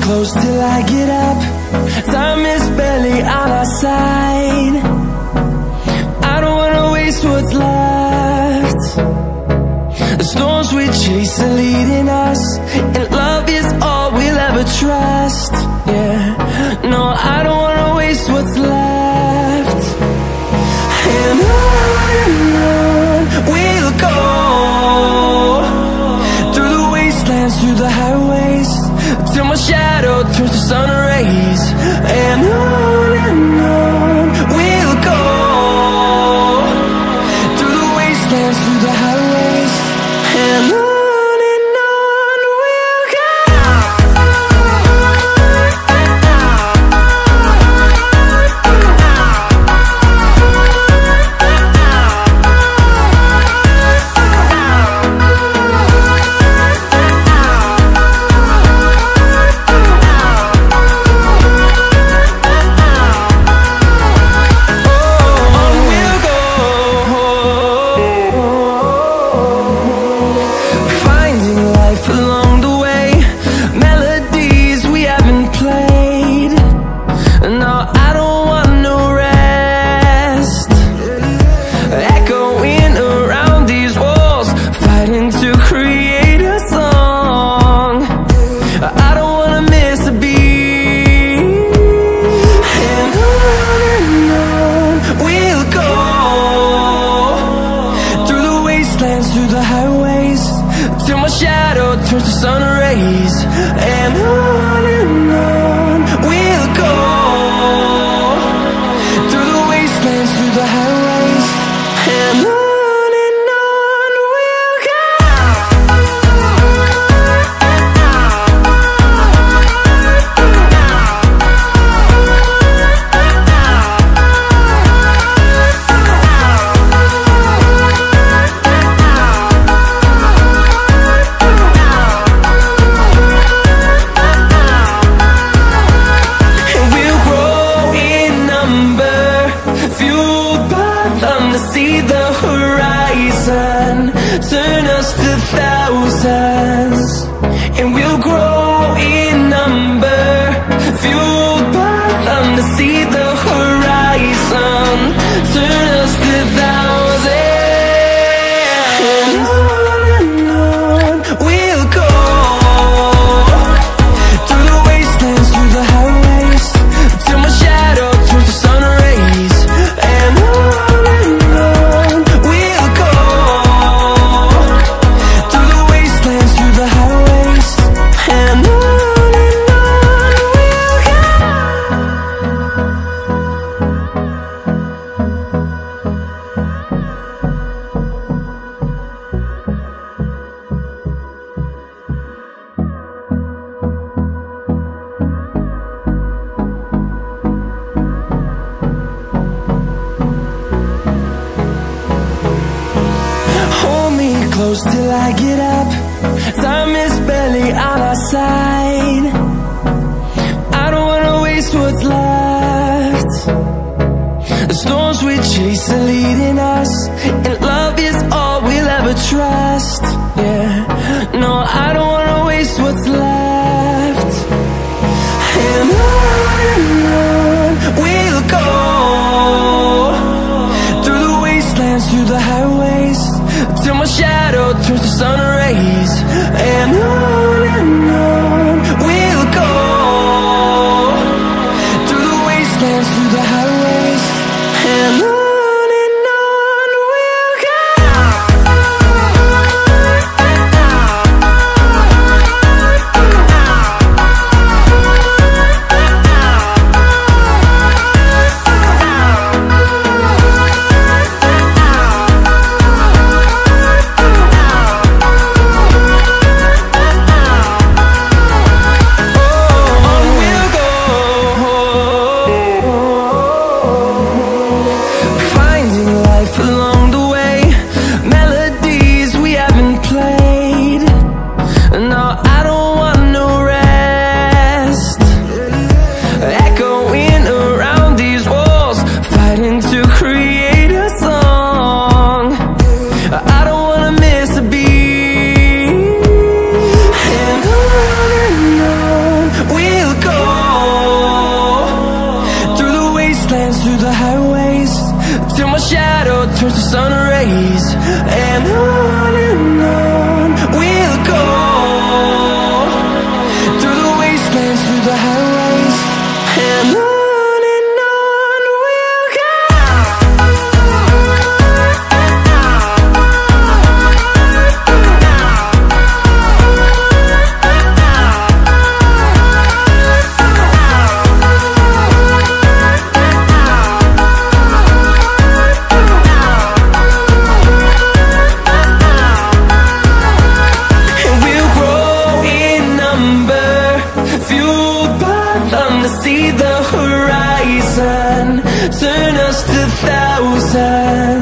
close till I get up. Time is barely on our side. I don't wanna waste what's left. The storms we chase are leading us, and love is all we'll ever trust. Yeah, no, I don't wanna waste what's left. And on we'll go, through the wastelands, through the highways, till my shadow turns to sun rays. And on we'll go, through the wastelands, through the highways, and on we'll go. Through the highways, till my shadow turns to sun rays. And on we'll go, through the wastelands, through the highways, and on we'll go. See the horizon, turn us to thousands, and we'll grow in number, fueled by them. To see the horizon, turn us to thousands, and on we'll go, through the wastelands, through the highways, till my shadow turns to sun rays. And close till I get up. Time is barely on our side. I don't wanna waste what's left. The storms we chase are leading us, and love is all we'll ever trust. Yeah, no, I don't wanna waste what's left. And on we'll go, through the wastelands, through the highways, till my shadow turns to sun rays. And on we'll go, through the wastelands, through the highways, and on we'll go. seas, and on we'll go, through the wastelands, through the highways, and on we'll go. See the horizon, turn us to thousands.